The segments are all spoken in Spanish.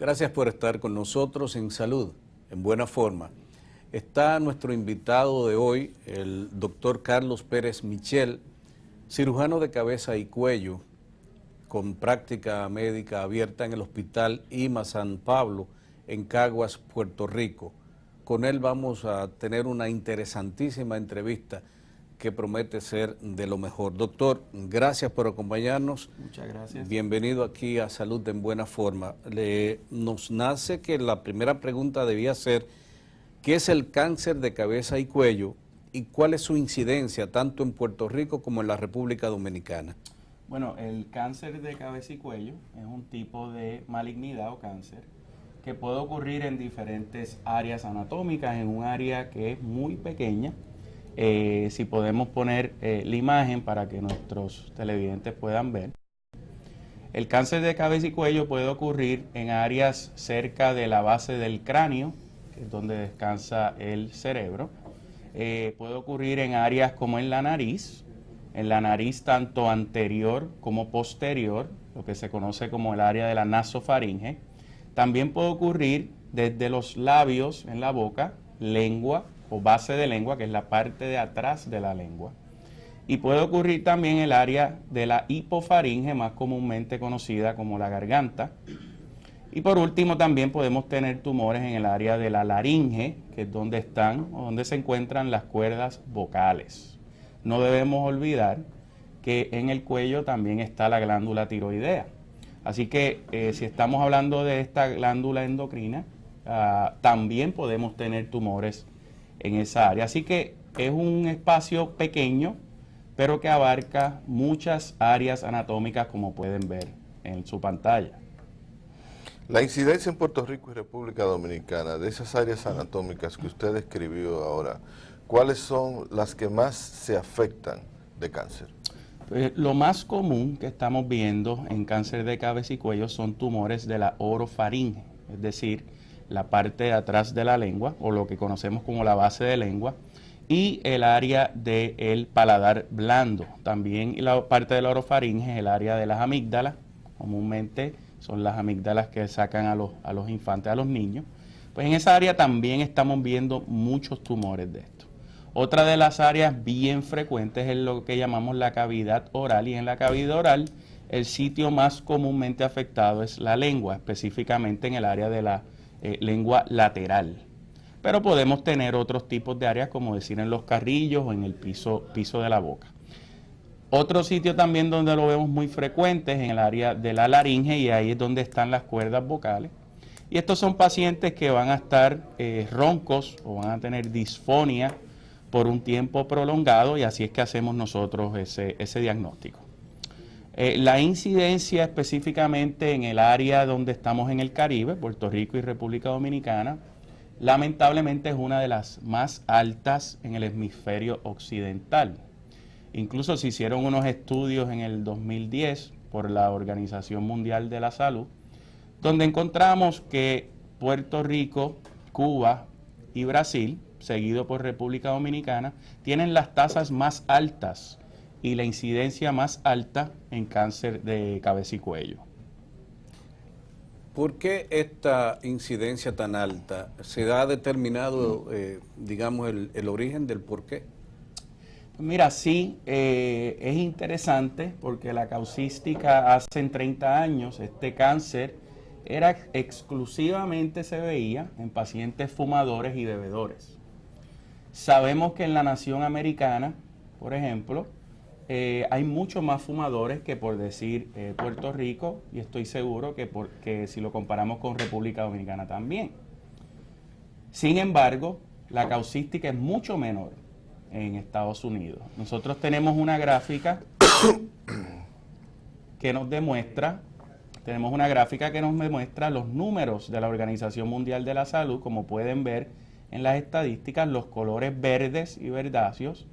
Gracias por estar con nosotros en Salud, en Buena Forma. Está nuestro invitado de hoy, el doctor Carlos Pérez Michel, cirujano de cabeza y cuello, con práctica médica abierta en el Hospital IMA San Pablo, en Caguas, Puerto Rico. Con él vamos a tener una interesantísima entrevista que promete ser de lo mejor. Doctor, gracias por acompañarnos. Muchas gracias. Bienvenido aquí a Salud en Buena Forma. Nos nace que la primera pregunta debía ser, ¿qué es el cáncer de cabeza y cuello y cuál es su incidencia tanto en Puerto Rico como en la República Dominicana? Bueno, el cáncer de cabeza y cuello es un tipo de malignidad o cáncer que puede ocurrir en diferentes áreas anatómicas, en un área que es muy pequeña. Si podemos poner la imagen para que nuestros televidentes puedan ver. El cáncer de cabeza y cuello puede ocurrir en áreas cerca de la base del cráneo, que es donde descansa el cerebro. Puede ocurrir en áreas como en la nariz tanto anterior como posterior, lo que se conoce como el área de la nasofaringe. También puede ocurrir desde los labios en la boca, lengua o base de lengua, que es la parte de atrás de la lengua. Y puede ocurrir también en el área de la hipofaringe, más comúnmente conocida como la garganta. Y por último también podemos tener tumores en el área de la laringe, que es donde están o donde se encuentran las cuerdas vocales. No debemos olvidar que en el cuello también está la glándula tiroidea. Así que si estamos hablando de esta glándula endocrina, también podemos tener tumores en esa área. Así que es un espacio pequeño, pero que abarca muchas áreas anatómicas, como pueden ver en su pantalla. La incidencia en Puerto Rico y República Dominicana de esas áreas anatómicas que usted describió ahora, ¿cuáles son las que más se afectan de cáncer? Pues, lo más común que estamos viendo en cáncer de cabeza y cuello son tumores de la orofaringe, es decir, la parte de atrás de la lengua, o lo que conocemos como la base de lengua, y el área del paladar blando. También la parte de la orofaringe es el área de las amígdalas, comúnmente son las amígdalas que sacan a los infantes, a los niños. Pues en esa área también estamos viendo muchos tumores de esto. Otra de las áreas bien frecuentes es lo que llamamos la cavidad oral, y en la cavidad oral el sitio más comúnmente afectado es la lengua, específicamente en el área de la lengua lateral. Pero podemos tener otros tipos de áreas, como decir en los carrillos o en el piso de la boca. Otro sitio también donde lo vemos muy frecuente es en el área de la laringe, y ahí es donde están las cuerdas vocales. Y estos son pacientes que van a estar roncos o van a tener disfonía por un tiempo prolongado, y así es que hacemos nosotros ese diagnóstico. La incidencia específicamente en el área donde estamos en el Caribe, Puerto Rico y República Dominicana, lamentablemente es una de las más altas en el hemisferio occidental. Incluso se hicieron unos estudios en el 2010 por la Organización Mundial de la Salud, donde encontramos que Puerto Rico, Cuba y Brasil, seguido por República Dominicana, tienen las tasas más altas y la incidencia más alta en cáncer de cabeza y cuello. ¿Por qué esta incidencia tan alta? ¿Se ha determinado, digamos, el origen del por qué? Mira, sí, es interesante porque la causística hace 30 años, este cáncer era exclusivamente se veía en pacientes fumadores y bebedores. Sabemos que en la nación americana, por ejemplo, hay muchos más fumadores que, por decir, Puerto Rico, y estoy seguro que si lo comparamos con República Dominicana también. Sin embargo, la causística es mucho menor en Estados Unidos. Nosotros tenemos una gráfica que nos demuestra los números de la Organización Mundial de la Salud. Como pueden ver en las estadísticas, los colores verdes y verdáceos,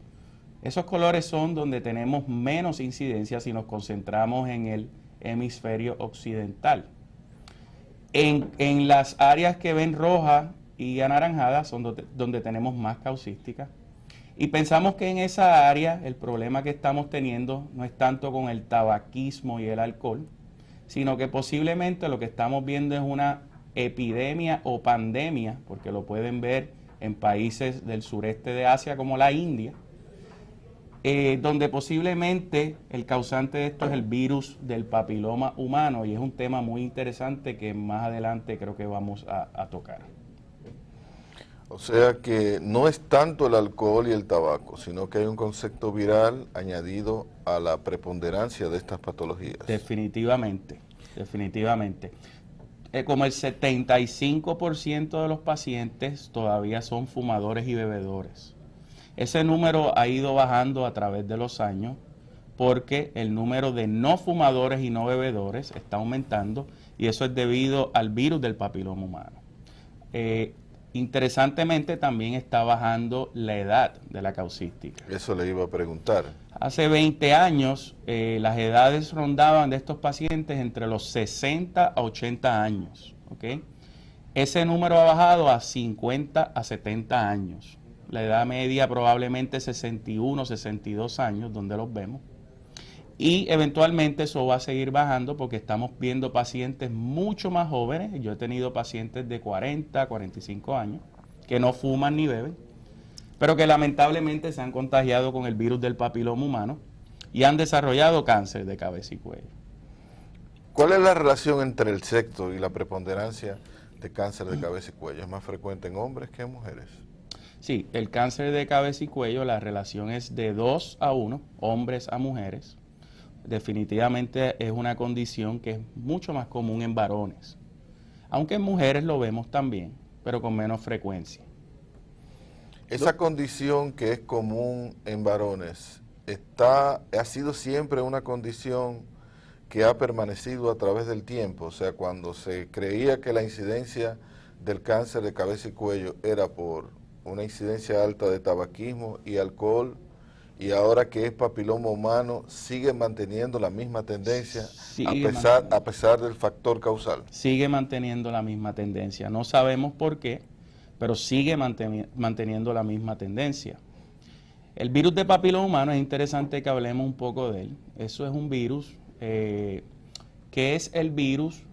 esos colores son donde tenemos menos incidencia si nos concentramos en el hemisferio occidental. En las áreas que ven rojas y anaranjadas son donde tenemos más causística. Y pensamos que en esa área el problema que estamos teniendo no es tanto con el tabaquismo y el alcohol, sino que posiblemente lo que estamos viendo es una epidemia o pandemia, porque lo pueden ver en países del sureste de Asia como la India, donde posiblemente el causante de esto es el virus del papiloma humano, y es un tema muy interesante que más adelante creo que vamos a tocar. O sea que no es tanto el alcohol y el tabaco, sino que hay un concepto viral añadido a la preponderancia de estas patologías. Definitivamente, definitivamente. Como el 75% de los pacientes todavía son fumadores y bebedores. Ese número ha ido bajando a través de los años porque el número de no fumadores y no bebedores está aumentando, y eso es debido al virus del papiloma humano. Interesantemente, también está bajando la edad de la causística. Eso le iba a preguntar. Hace 20 años las edades rondaban de estos pacientes entre los 60 a 80 años. ¿Okay? Ese número ha bajado a 50 a 70 años. La edad media probablemente 61, 62 años, donde los vemos. Y eventualmente eso va a seguir bajando porque estamos viendo pacientes mucho más jóvenes. Yo he tenido pacientes de 40, 45 años que no fuman ni beben, pero que lamentablemente se han contagiado con el virus del papiloma humano y han desarrollado cáncer de cabeza y cuello. ¿Cuál es la relación entre el sexo y la preponderancia de cáncer de cabeza y cuello? ¿Es más frecuente en hombres que en mujeres? Sí, el cáncer de cabeza y cuello, la relación es de 2 a 1, hombres a mujeres. Definitivamente es una condición que es mucho más común en varones, aunque en mujeres lo vemos también, pero con menos frecuencia. Esa condición que es común en varones, ha sido siempre una condición que ha permanecido a través del tiempo. O sea, cuando se creía que la incidencia del cáncer de cabeza y cuello era por una incidencia alta de tabaquismo y alcohol, y ahora que es papiloma humano, sigue manteniendo la misma tendencia a pesar del factor causal. Sigue manteniendo la misma tendencia. No sabemos por qué, pero sigue manteniendo la misma tendencia. El virus de papiloma humano, es interesante que hablemos un poco de él. Eso es un virus que es el virus,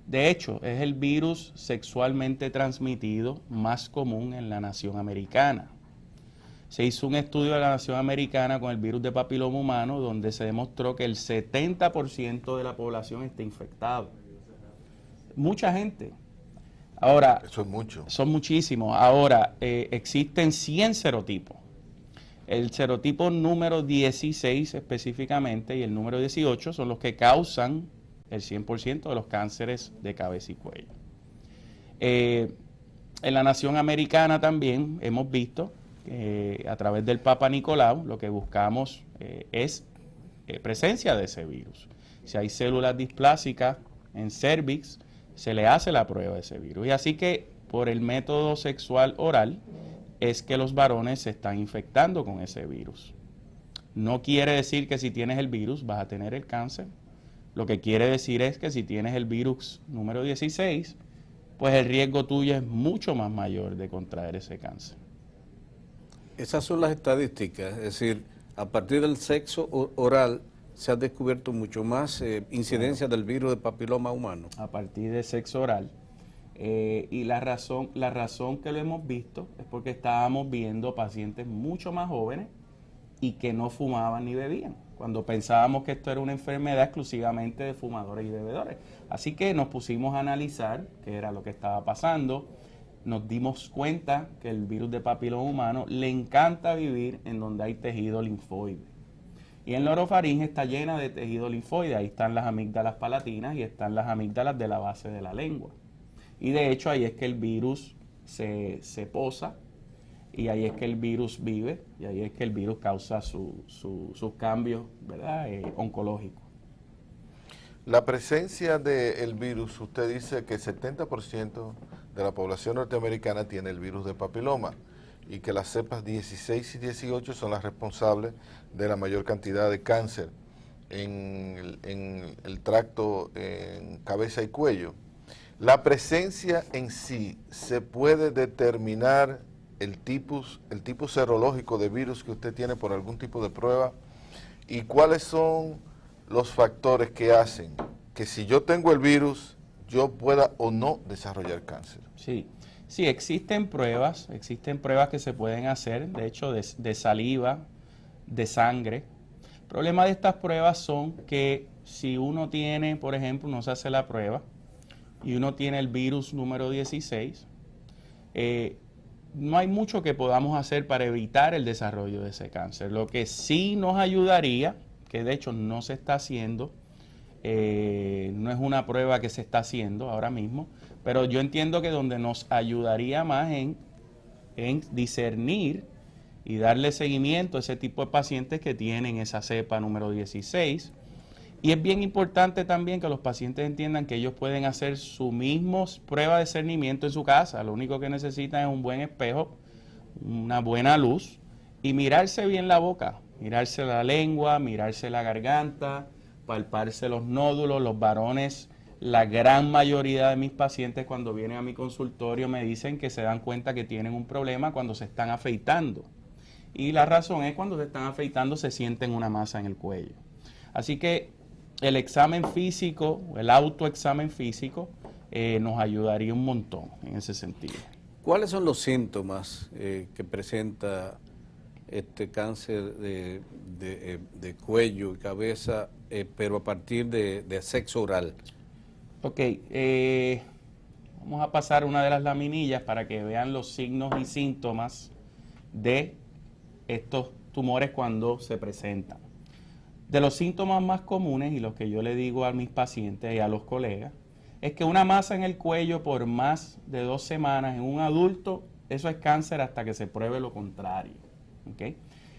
de hecho, es el virus sexualmente transmitido más común en la nación americana. Se hizo un estudio de la nación americana con el virus de papiloma humano donde se demostró que el 70% de la población está infectado. Mucha gente. Ahora, eso es mucho. Son muchísimos. Ahora, existen 100 serotipos. El serotipo número 16 específicamente y el número 18 son los que causan el 100% de los cánceres de cabeza y cuello. En la nación americana también hemos visto a través del Papa Nicolau lo que buscamos es presencia de ese virus. Si hay células displásicas en cervix, se le hace la prueba de ese virus. Y así que por el método sexual oral es que los varones se están infectando con ese virus. No quiere decir que si tienes el virus vas a tener el cáncer. Lo que quiere decir es que si tienes el virus número 16, pues el riesgo tuyo es mucho más mayor de contraer ese cáncer. Esas son las estadísticas, es decir, a partir del sexo oral se ha descubierto mucho más incidencia del virus de papiloma humano. A partir del sexo oral. Y la razón que lo hemos visto es porque estábamos viendo pacientes mucho más jóvenes y que no fumaban ni bebían, cuando pensábamos que esto era una enfermedad exclusivamente de fumadores y bebedores. Así que nos pusimos a analizar qué era lo que estaba pasando. Nos dimos cuenta que el virus de papiloma humano le encanta vivir en donde hay tejido linfoide. Y en la orofaringe está llena de tejido linfoide. Ahí están las amígdalas palatinas y están las amígdalas de la base de la lengua. Y de hecho ahí es que el virus se posa, y ahí es que el virus vive, y ahí es que el virus causa sus cambios, ¿verdad? Oncológicos. La presencia del virus, usted dice que 70% de la población norteamericana tiene el virus de papiloma y que las cepas 16 y 18 son las responsables de la mayor cantidad de cáncer en el tracto en cabeza y cuello. La presencia en sí, ¿se puede determinar el tipo serológico de virus que usted tiene por algún tipo de prueba? ¿Y cuáles son los factores que hacen que si yo tengo el virus, yo pueda o no desarrollar cáncer. Sí, sí, existen pruebas que se pueden hacer, de hecho, de saliva, de sangre. El problema de estas pruebas son que si uno tiene, por ejemplo, uno se hace la prueba y uno tiene el virus número 16, no hay mucho que podamos hacer para evitar el desarrollo de ese cáncer. Lo que sí nos ayudaría, que de hecho no se está haciendo, no es una prueba que se está haciendo ahora mismo, pero yo entiendo que donde nos ayudaría más en discernir y darle seguimiento a ese tipo de pacientes que tienen esa cepa número 16. Y es bien importante también que los pacientes entiendan que ellos pueden hacer su misma prueba de cernimiento en su casa. Lo único que necesitan es un buen espejo, una buena luz y mirarse bien la boca, mirarse la lengua, mirarse la garganta, palparse los nódulos. Los varones, la gran mayoría de mis pacientes cuando vienen a mi consultorio me dicen que se dan cuenta que tienen un problema cuando se están afeitando. Y la razón es cuando se están afeitando se sienten una masa en el cuello. Así que el examen físico, el autoexamen físico, nos ayudaría un montón en ese sentido. ¿Cuáles son los síntomas que presenta este cáncer de cuello y cabeza, pero a partir de sexo oral? Ok, vamos a pasar una de las laminillas para que vean los signos y síntomas de estos tumores cuando se presentan. De los síntomas más comunes y los que yo le digo a mis pacientes y a los colegas, es que una masa en el cuello por más de 2 semanas en un adulto, eso es cáncer hasta que se pruebe lo contrario. ¿Okay?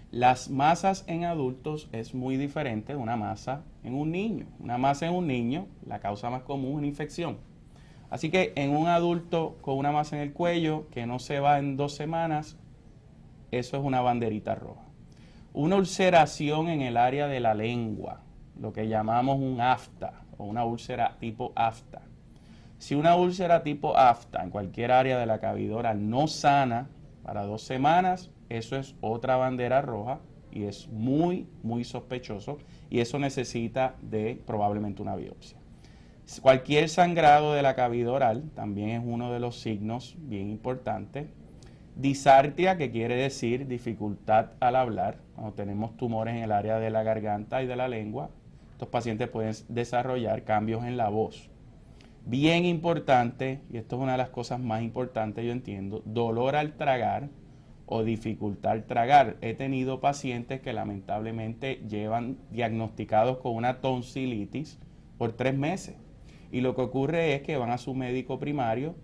Las masas en adultos es muy diferente de una masa en un niño. Una masa en un niño, la causa más común es una infección. Así que en un adulto con una masa en el cuello que no se va en 2 semanas, eso es una banderita roja. Una ulceración en el área de la lengua, lo que llamamos un afta o una úlcera tipo afta. Si una úlcera tipo afta en cualquier área de la cavidad oral no sana para 2 semanas, eso es otra bandera roja y es muy, muy sospechoso y eso necesita de probablemente una biopsia. Cualquier sangrado de la cavidad oral también es uno de los signos bien importantes. Disartia, que quiere decir dificultad al hablar, cuando tenemos tumores en el área de la garganta y de la lengua, estos pacientes pueden desarrollar cambios en la voz. Bien importante, y esto es una de las cosas más importantes, yo entiendo, dolor al tragar o dificultad al tragar. He tenido pacientes que lamentablemente llevan diagnosticados con una tonsilitis por 3 meses. Y lo que ocurre es que van a su médico primario,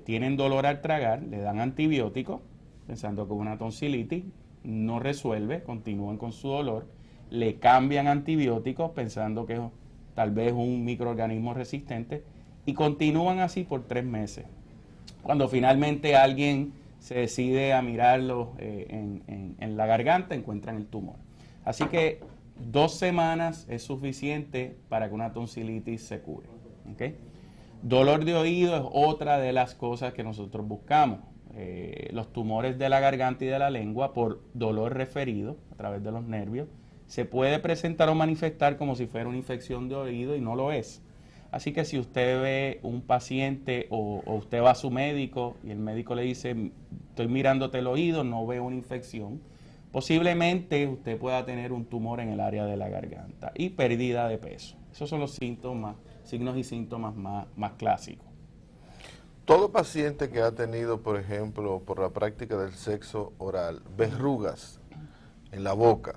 tienen dolor al tragar, le dan antibióticos, pensando que es una tonsilitis, no resuelve, continúan con su dolor, le cambian antibióticos pensando que es tal vez un microorganismo resistente y continúan así por 3 meses. Cuando finalmente alguien se decide a mirarlo en la garganta, encuentran el tumor. Así que 2 semanas es suficiente para que una tonsilitis se cure. ¿Okay? Dolor de oído es otra de las cosas que nosotros buscamos. Los tumores de la garganta y de la lengua por dolor referido a través de los nervios se puede presentar o manifestar como si fuera una infección de oído y no lo es. Así que si usted ve un paciente o usted va a su médico y el médico le dice estoy mirándote el oído, no veo una infección, posiblemente usted pueda tener un tumor en el área de la garganta y pérdida de peso. Esos son los signos y síntomas más clásicos. Todo paciente que ha tenido, por ejemplo, por la práctica del sexo oral, verrugas en la boca,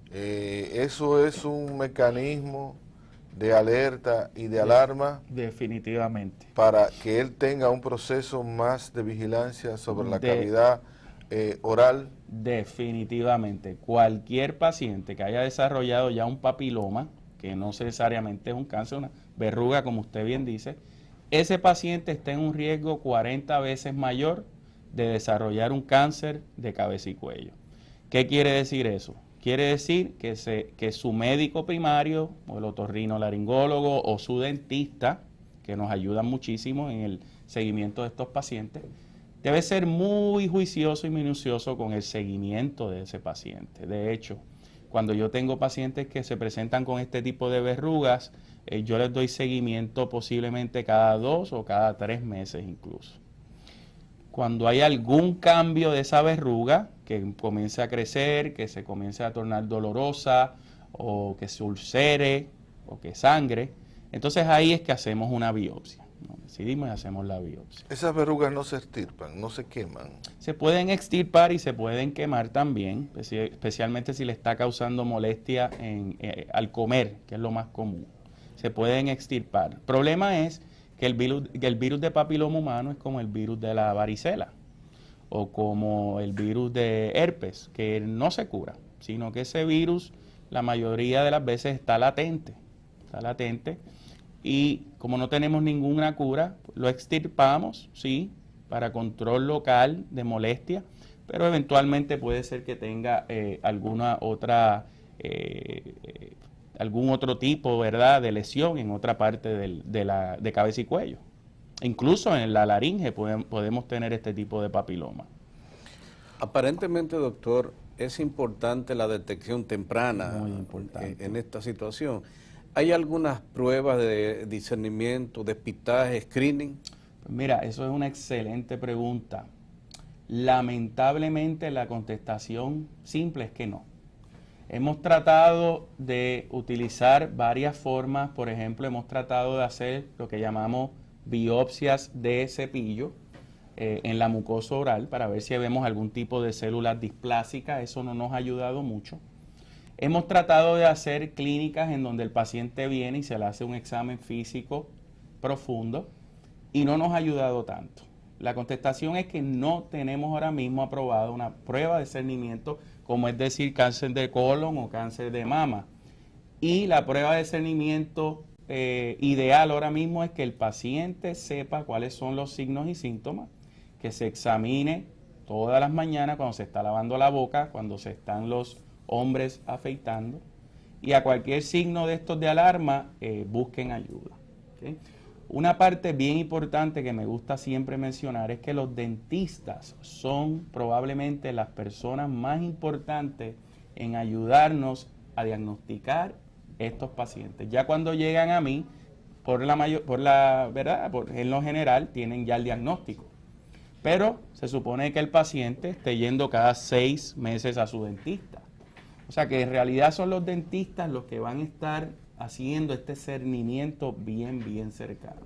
¿eso es un mecanismo de alerta y de alarma? Definitivamente. Para que él tenga un proceso más de vigilancia sobre la cavidad oral. Definitivamente. Cualquier paciente que haya desarrollado ya un papiloma, que no necesariamente es un cáncer, una verruga, como usted bien dice, ese paciente está en un riesgo 40 veces mayor de desarrollar un cáncer de cabeza y cuello. ¿Qué quiere decir eso? Quiere decir que su médico primario, o el otorrinolaringólogo, o su dentista, que nos ayudan muchísimo en el seguimiento de estos pacientes, debe ser muy juicioso y minucioso con el seguimiento de ese paciente. De hecho, cuando yo tengo pacientes que se presentan con este tipo de verrugas, yo les doy seguimiento posiblemente cada 2 o cada 3 meses incluso. Cuando hay algún cambio de esa verruga, que comience a crecer, que se comience a tornar dolorosa, o que se ulcere, o que sangre, entonces ahí es que hacemos una biopsia, ¿no? Decidimos y hacemos la biopsia. Esas verrugas no se extirpan, no se queman. Se pueden extirpar y se pueden quemar también, especialmente si le está causando molestia al comer, que es lo más común. Se pueden extirpar. El problema es que el virus de papiloma humano es como el virus de la varicela o como el virus de herpes, que no se cura, sino que ese virus la mayoría de las veces está latente y como no tenemos ninguna cura, lo extirpamos, sí, para control local de molestia, pero eventualmente puede ser que tenga algún otro tipo, ¿verdad?, de lesión en otra parte de cabeza y cuello. Incluso en la laringe podemos tener este tipo de papiloma. Aparentemente, doctor, es importante la detección temprana. Muy importante. En esta situación. ¿Hay algunas pruebas de discernimiento, despistaje, screening? Pues mira, eso es una excelente pregunta. Lamentablemente la contestación simple es que no. Hemos tratado de utilizar varias formas, por ejemplo, hemos tratado de hacer lo que llamamos biopsias de cepillo en la mucosa oral para ver si vemos algún tipo de células displásicas, eso no nos ha ayudado mucho. Hemos tratado de hacer clínicas en donde el paciente viene y se le hace un examen físico profundo y no nos ha ayudado tanto. La contestación es que no tenemos ahora mismo aprobada una prueba de discernimiento, como es decir, cáncer de colon o cáncer de mama. Y la prueba de discernimiento ideal ahora mismo es que el paciente sepa cuáles son los signos y síntomas, que se examine todas las mañanas cuando se está lavando la boca, cuando se están los hombres afeitando, y a cualquier signo de estos de alarma busquen ayuda. ¿Okay? Una parte bien importante que me gusta siempre mencionar es que los dentistas son probablemente las personas más importantes en ayudarnos a diagnosticar estos pacientes. Ya cuando llegan a mí, en lo general tienen ya el diagnóstico. Pero se supone que el paciente esté yendo cada 6 meses a su dentista. O sea que en realidad son los dentistas los que van a estar haciendo este cernimiento bien cercano.